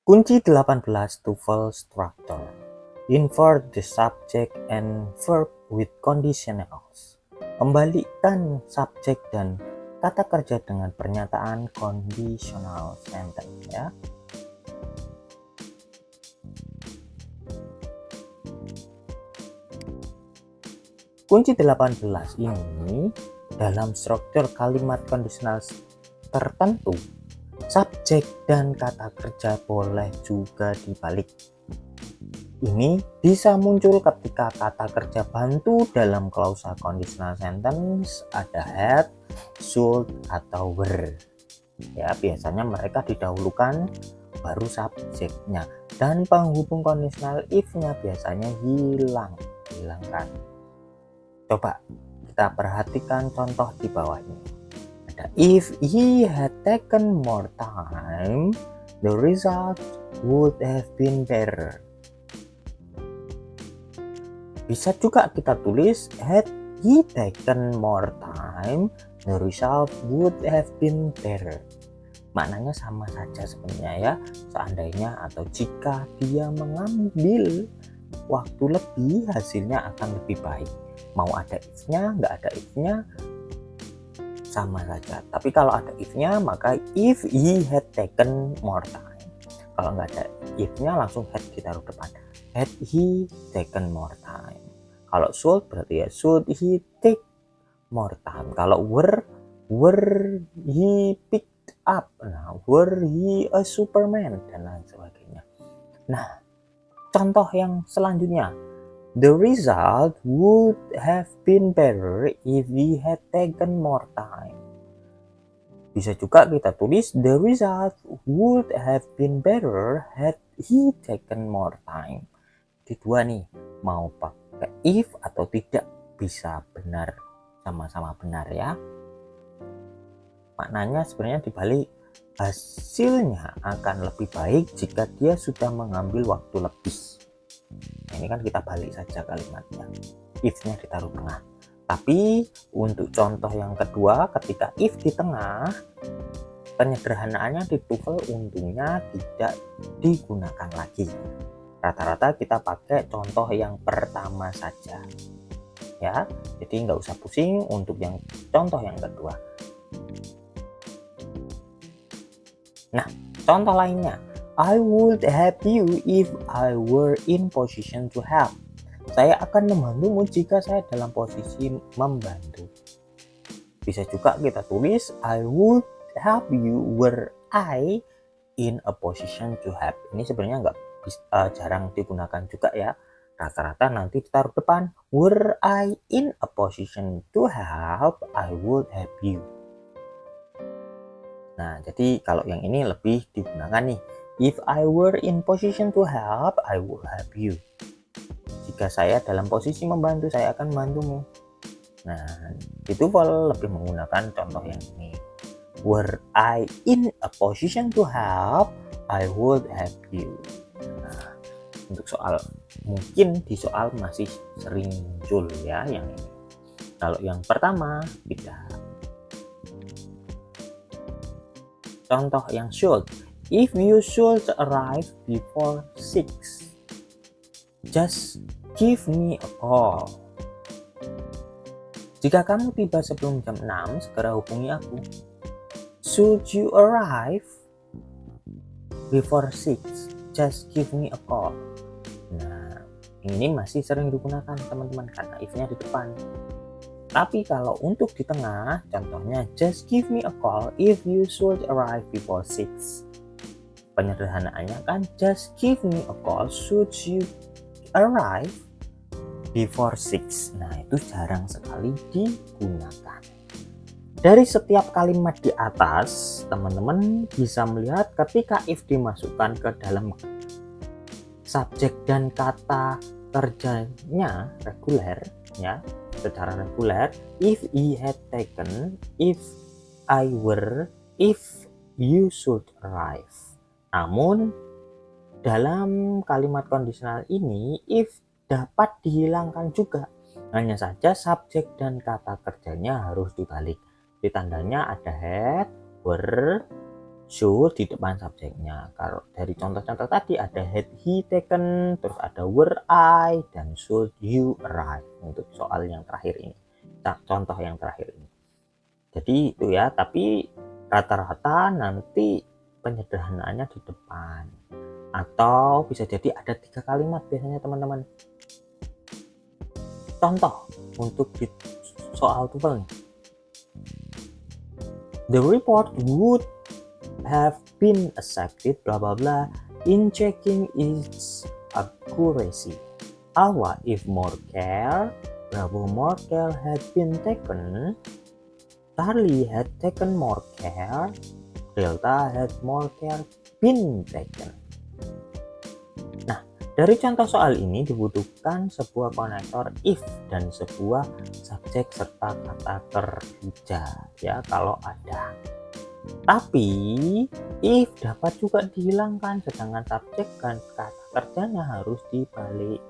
Kunci 18 TOEFL structure. Invert the subject and verb with conditionals. Kembalikan subjek dan kata kerja dengan pernyataan conditional sentence ya. Kunci 18 ini dalam struktur kalimat kondisional tertentu, subjek dan kata kerja boleh juga dibalik. Ini bisa muncul ketika kata kerja bantu dalam klausa conditional sentence ada had, should, atau were. Ya, biasanya mereka didahulukan baru subjeknya, dan penghubung conditional if-nya biasanya hilangkan. Coba kita perhatikan contoh di bawah ini. Ada if he had taken more time, the result would have been better. Bisa juga kita tulis had he taken more time, the result would have been better. Maknanya sama saja sebenarnya ya. Seandainya atau jika dia mengambil waktu lebih, hasilnya akan lebih baik. Mau ada if-nya, nggak ada if-nya, sama saja. Tapi kalau ada if-nya, maka if he had taken more time. Kalau nggak ada if-nya, langsung had ditaruh depan. Had he taken more time. Kalau should berarti ya should he take more time. Kalau were he picked up. Nah, were he a superman dan lain sebagainya. Nah, contoh yang selanjutnya, the result would have been better if he had taken more time. Bisa juga kita tulis the result would have been better had he taken more time. Di dua nih, mau pakai if atau tidak bisa benar, sama-sama benar ya. Maknanya sebenarnya dibalik, hasilnya akan lebih baik jika dia sudah mengambil waktu lebih. Nah, ini kan kita balik saja kalimatnya, if-nya ditaruh tengah. Tapi untuk contoh yang kedua, ketika if di tengah, penyederhanaannya di TOEFL untungnya tidak digunakan lagi. Rata-rata kita pakai contoh yang pertama saja ya, jadi nggak usah pusing untuk yang contoh yang kedua. Nah, contoh lainnya, I would help you if I were in position to help. Saya akan membantumu jika saya dalam posisi membantu. Bisa juga kita tulis I would help you were I in a position to help. Ini sebenarnya jarang digunakan juga ya. Rata-rata nanti ditaruh depan, were I in a position to help, I would help you. Nah, jadi kalau yang ini lebih digunakan nih, if I were in position to help, I would help you. Jika saya dalam posisi membantu, saya akan membantumu. Nah, itu lebih menggunakan contoh yang ini. Were I in a position to help, I would help you. Nah, untuk soal, mungkin di soal masih sering muncul ya yang ini. Kalau yang pertama beda. Contoh yang should, if you should arrive before 6, just give me a call. Jika kamu tiba sebelum jam 6, segera hubungi aku. Should you arrive before 6, just give me a call. Nah, ini masih sering digunakan teman-teman karena if-nya di depan. Tapi kalau untuk di tengah, contohnya just give me a call if you should arrive before 6. Penyederhanaannya kan just give me a call should you arrive before 6. Nah, itu jarang sekali digunakan. Dari setiap kalimat di atas, teman-teman bisa melihat ketika if dimasukkan ke dalam subjek dan kata kerjanya reguler ya, secara reguler, if he had taken, if I were, if you should arrive. Namun dalam kalimat kondisional ini if dapat dihilangkan juga, hanya saja subjek dan kata kerjanya harus dibalik. Di tandanya ada had, were, should di depan subjeknya. Kalau dari contoh-contoh tadi ada had he taken, terus ada were I, dan should you arrive untuk soal yang terakhir ini. Nah, contoh yang terakhir ini. Jadi itu ya, tapi rata-rata nanti penyederhanaannya di depan. Atau bisa jadi ada 3 kalimat biasanya teman-teman. Contoh untuk di soal TOEFL nih. The report would have been accepted blah blah blah in checking its accuracy. Alpha if more care, Bravo more care had been taken, Charlie had taken more care, Delta had more care been taken. Nah, dari contoh soal ini dibutuhkan sebuah konektor if dan sebuah subjek serta kata kerja ya kalau ada. Tapi if dapat juga dihilangkan, sedangkan subjek dan kata kerjanya harus dibalik.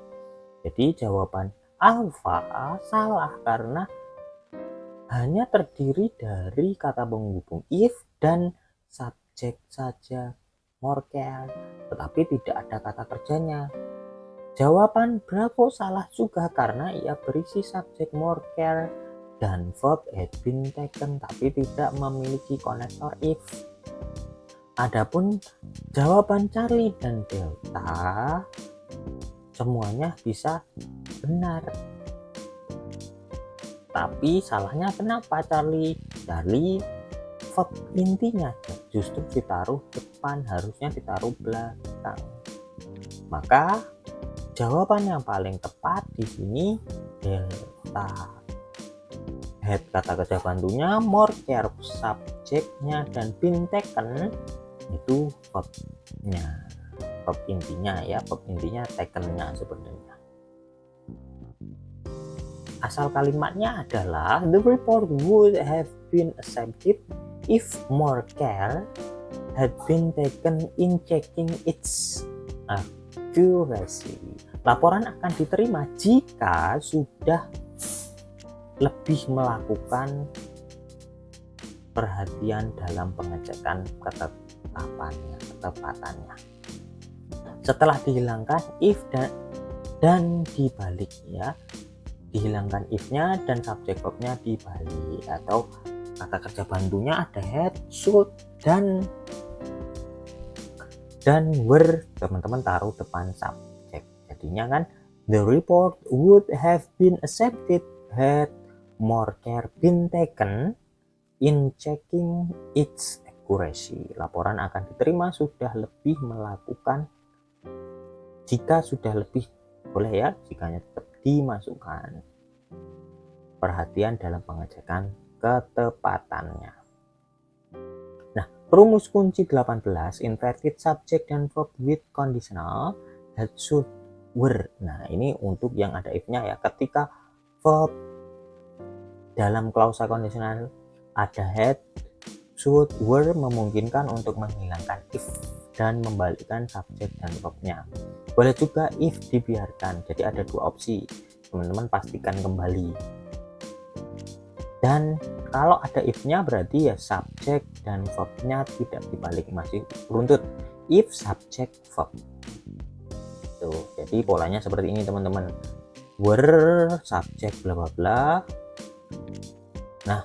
Jadi jawaban alfa salah karena hanya terdiri dari kata penghubung if dan subjek saja, more care, tetapi tidak ada kata kerjanya. Jawaban Bravo salah juga karena ia berisi subjek more care dan verb had been taken tapi tidak memiliki konektor if. Adapun jawaban Charlie dan Delta semuanya bisa benar. Tapi salahnya kenapa Charlie? Verb intinya justru ditaruh depan, harusnya ditaruh belakang. Maka jawaban yang paling tepat di sini Delta. Had kata kerja bantunya, more care subjeknya, dan been taken itu verbnya, verb intinya ya, verb intinya takennya sebenarnya. Asal kalimatnya adalah the report would have been accepted if more care had been taken in checking its accuracy. Laporan akan diterima jika sudah lebih melakukan perhatian dalam pengecekan ketepatannya. Setelah dihilangkan if dan dibalik ya, dihilangkan if-nya dan subjek verbnya dibalik, atau kata kerja bantunya ada had, should, dan were, teman-teman taruh depan subjek. Jadinya kan the report would have been accepted had more care been taken in checking its accuracy. Laporan akan diterima sudah lebih melakukan, jika sudah lebih boleh ya, jikanya tetap dimasukkan perhatian dalam pengecekan ketepatannya. Nah, rumus kunci 18 inverted subject dan verb with conditional had, should, were. Nah, ini untuk yang ada if-nya ya. Ketika verb dalam klausa kondisional ada had, should, were, memungkinkan untuk menghilangkan if dan membalikkan subjek dan verbnya. Boleh juga if dibiarkan. Jadi ada 2 opsi. Teman-teman pastikan kembali. Dan kalau ada if-nya berarti ya subjek dan verbnya tidak dibalik, masih runtut. If subject verb. Tuh, jadi polanya seperti ini teman-teman. Were subject bla bla bla. Nah,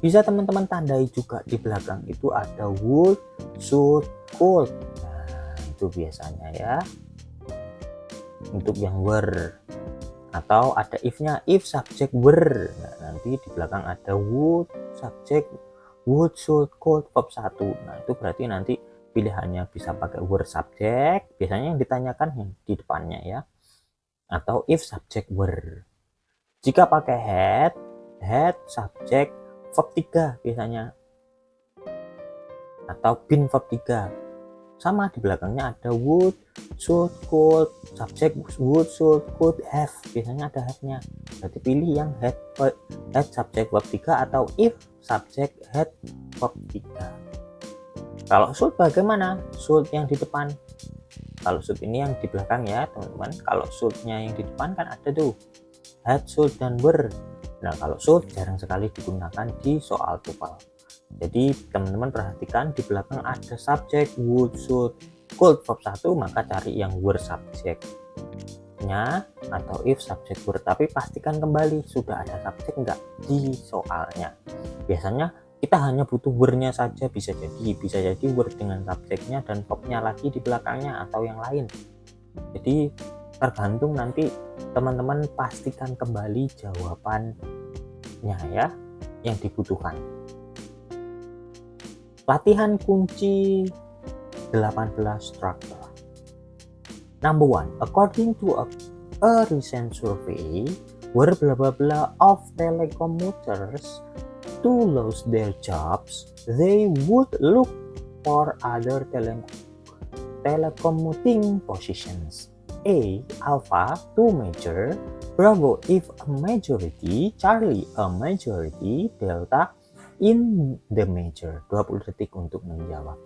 bisa teman-teman tandai juga di belakang itu ada would, should, could. Nah, itu biasanya ya. Untuk yang were. Atau ada if-nya, if subject were. Nah, nanti di belakang ada would, subject, would, should, could, verb 1. Nah, itu berarti nanti pilihannya bisa pakai were subject, biasanya yang ditanyakan yang di depannya ya. Atau if subject were. Jika pakai had subject verb 3 biasanya. Atau been verb 3. Sama di belakangnya ada would, should, could, subject would, should, could, have. Biasanya ada have-nya. Berarti pilih yang had subject verb 3 atau if subject had verb 3. Kalau should bagaimana? Should yang di depan. Kalau should ini yang di belakang ya teman-teman. Kalau should-nya yang di depan kan ada tuh had, should, dan were. Nah, kalau should jarang sekali digunakan di soal TOEFL. Jadi teman-teman perhatikan di belakang ada subjek would, should, could, verb 1, maka cari yang were subjeknya atau if subjek were, tapi pastikan kembali sudah ada subjek enggak di soalnya. Biasanya kita hanya butuh were-nya saja, bisa jadi were dengan subjeknya dan verb-nya lagi di belakangnya atau yang lain. Jadi tergantung, nanti teman-teman pastikan kembali jawabannya ya yang dibutuhkan. Latihan kunci 18 structure. Number 1, according to a recent survey where blah blah blah of telecommuters to lose their jobs, they would look for other telecommuting positions. A. Alpha, 2 major, Bravo if a majority, Charlie a majority, Delta in the major. 20 detik untuk menjawab.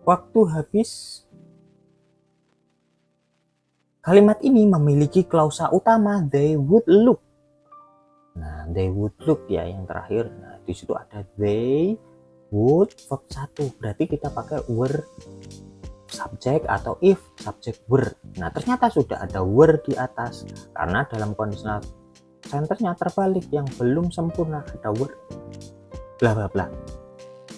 Waktu habis. Kalimat ini memiliki klausa utama they would look. Nah, they would look ya yang terakhir. Nah, di situ ada they would verb 1. Berarti kita pakai were subjek atau if subjek were. Nah, ternyata sudah ada were di atas karena dalam conditional sentence-nya terbalik, yang belum sempurna ada were bla bla bla.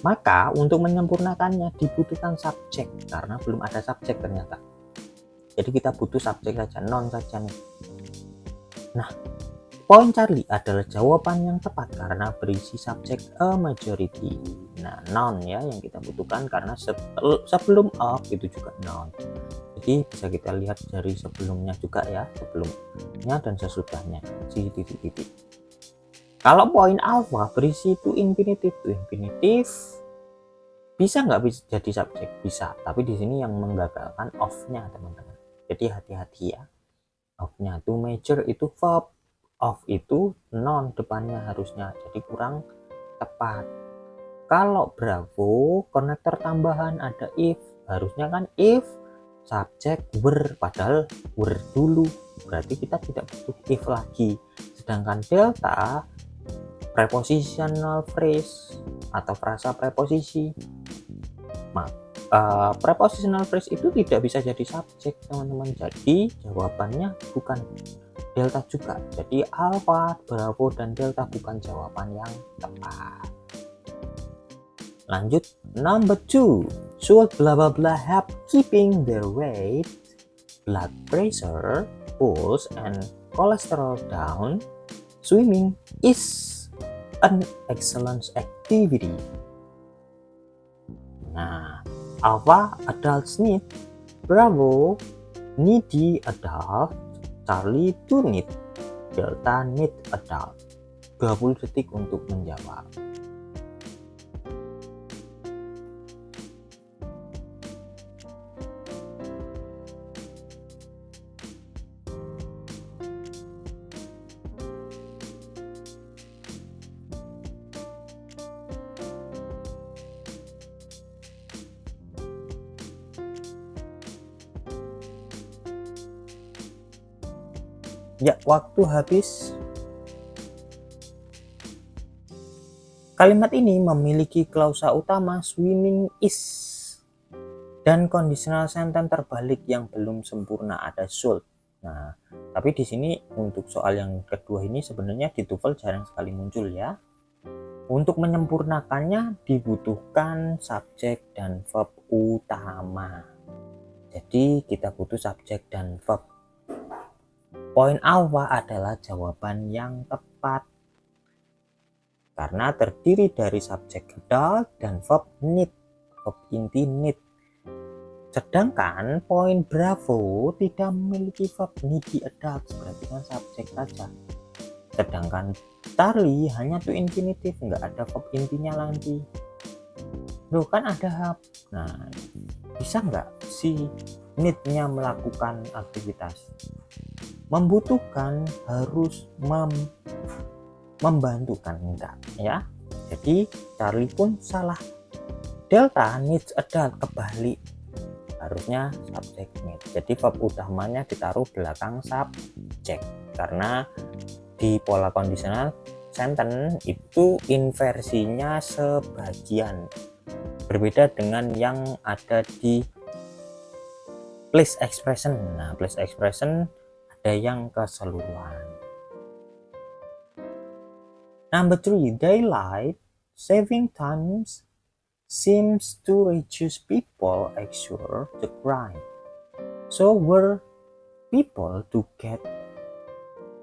Maka untuk menyempurnakannya dibutuhkan subjek karena belum ada subjek ternyata. Jadi kita butuh subjek saja, noun saja nih. Nah, poin Charlie adalah jawaban yang tepat karena berisi subjek a majority. Nah, noun ya yang kita butuhkan karena sebelum of itu juga noun. Jadi bisa kita lihat dari sebelumnya juga ya, sebelumnya dan sesudahnya si titik-titik. Kalau poin alpha berisi to infinitive, bisa nggak bisa jadi subjek? Bisa, tapi di sini yang menggagalkan of-nya teman-teman. Jadi hati-hati ya. Of-nya to major itu verb, of itu noun depannya harusnya, jadi kurang tepat. Kalau Bravo konektor tambahan ada if, harusnya kan if subjek were, padahal were dulu, berarti kita tidak butuh if lagi. Sedangkan Delta prepositional phrase atau frasa preposisi, prepositional phrase itu tidak bisa jadi subjek teman-teman. Jadi jawabannya bukan Delta juga. Jadi Alpha, Bravo, dan Delta bukan jawaban yang tepat. Lanjut, number 2, should blah blah blah help keeping their weight, blood pressure, pulse, and cholesterol down? Swimming is an excellent activity. Nah, Alpha adults need, Bravo needy adult, Charlie do need, Delta need adult. 20 detik untuk menjawab. Ya, waktu habis. Kalimat ini memiliki klausa utama swimming is dan conditional sentence terbalik yang belum sempurna ada should. Nah, tapi di sini untuk soal yang kedua ini sebenarnya di TOEFL jarang sekali muncul ya. Untuk menyempurnakannya dibutuhkan subjek dan verb utama. Jadi kita butuh subjek dan verb. Poin alpha adalah jawaban yang tepat karena terdiri dari subjek adult dan verb need, verb inti need. Sedangkan poin Bravo tidak memiliki verb needy adult, berarti kan subjek saja. Sedangkan Charlie hanya to infinitive, nggak ada verb intinya lagi. Loh kan ada have. Nah, bisa nggak si need-nya melakukan aktivitas? membutuhkan harus membantukan, enggak ya. Jadi Charlie pun salah. Delta needs a dog, kebalik, harusnya subject need. Jadi verb utamanya ditaruh belakang subject, karena di pola conditional sentence itu inversinya sebagian, berbeda dengan yang ada di place expression. Nah, place expression ada yang keseluruhan. Number 3, daylight saving times seems to reduce people exert the crime. So were people to get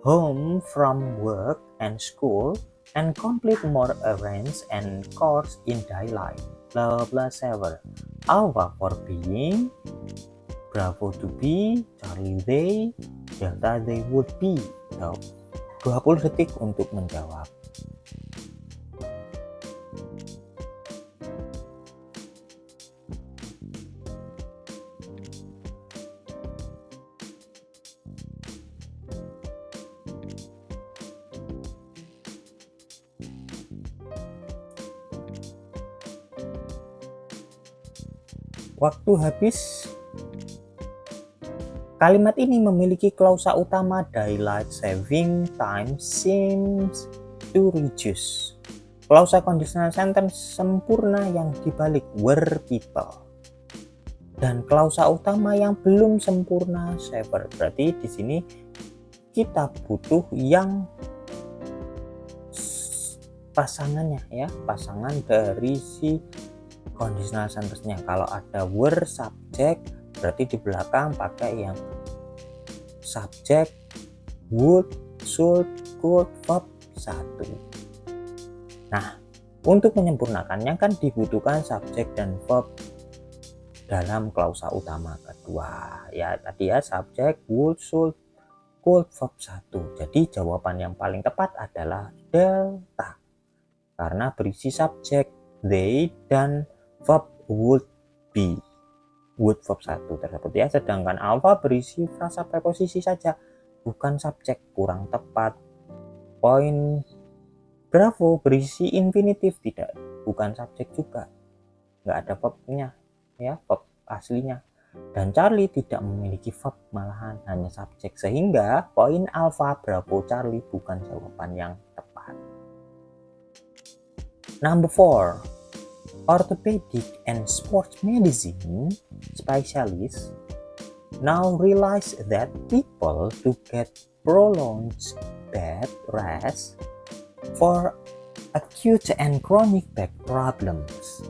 home from work and school and complete more errands and chores in daylight. Blah blah saver. Alpha for being, Bravo to be, Charlie they, Delta they would be. So, 20 detik untuk menjawab. Waktu habis. Kalimat ini memiliki klausa utama daylight saving time seems to reduce. Klausa conditional sentence sempurna yang dibalik were people. Dan klausa utama yang belum sempurna saver. Berarti di sini kita butuh yang pasangannya ya, pasangan dari si conditional sentence-nya. Kalau ada were subject, berarti di belakang pakai yang subject, would, should, could, verb 1. Nah, untuk menyempurnakannya kan dibutuhkan subject dan verb dalam klausa utama kedua. Ya, tadi ya subject, would, should, could, verb 1. Jadi jawaban yang paling tepat adalah delta. Karena berisi subject, they, dan verb would be. Would verb 1 tersebut ya, sedangkan alpha berisi frasa preposisi saja, bukan subjek, kurang tepat. Poin Bravo berisi infinitif, tidak, bukan subjek juga, nggak ada verbnya ya, verb aslinya. Dan Charlie tidak memiliki verb, malahan hanya subjek, sehingga poin alpha Bravo Charlie bukan jawaban yang tepat. Number 4, orthopedic and sports medicine specialists now realize that people to get prolonged bed rest for acute and chronic back problems,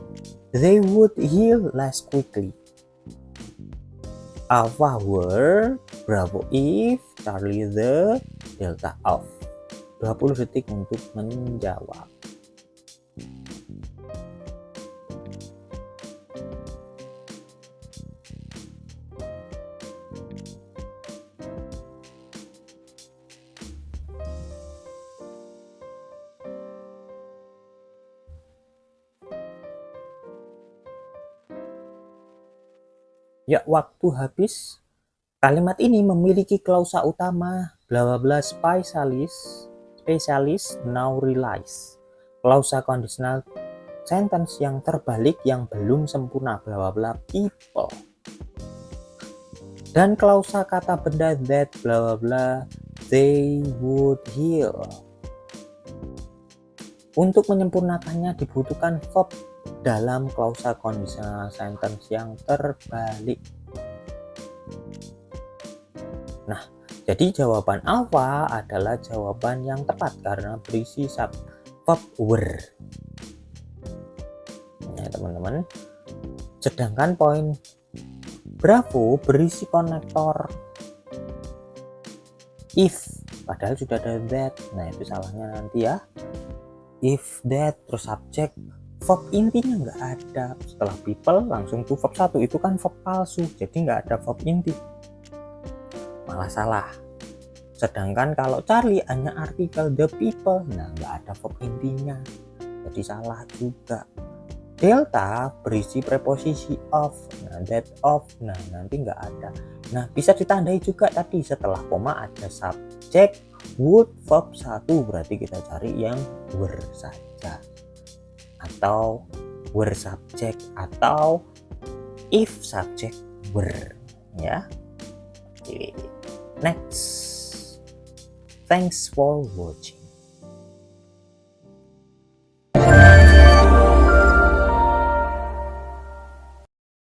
they would heal less quickly. Alpha were, Bravo if, Charlie the, Delta off. 20 detik untuk menjawab. Ya, waktu habis. Kalimat ini memiliki klausa utama bla bla bla specialist now realize. Klausa conditional sentence yang terbalik yang belum sempurna bla bla bla people. Dan klausa kata benda that bla bla bla they would heal. Untuk menyempurnakannya dibutuhkan verb dalam klausa conditional sentence yang terbalik. Nah, jadi jawaban alpha adalah jawaban yang tepat karena berisi verb were. Ya, teman-teman. Sedangkan poin Bravo berisi konektor if, padahal sudah ada that. Nah, itu salahnya nanti ya. If that terus subject, verb intinya nggak ada. Setelah people langsung to verb 1, itu kan verb palsu, jadi nggak ada verb inti, malah salah. Sedangkan kalau Charlie hanya artikel the people, nah nggak ada verb intinya, jadi salah juga. Delta berisi preposisi of, nah that of, nah nanti nggak ada. Nah, bisa ditandai juga tadi setelah koma ada subjek, would, verb 1, berarti kita cari yang were saja. Atau were subject atau if subject were, ya. Oke. Next. Thanks for watching.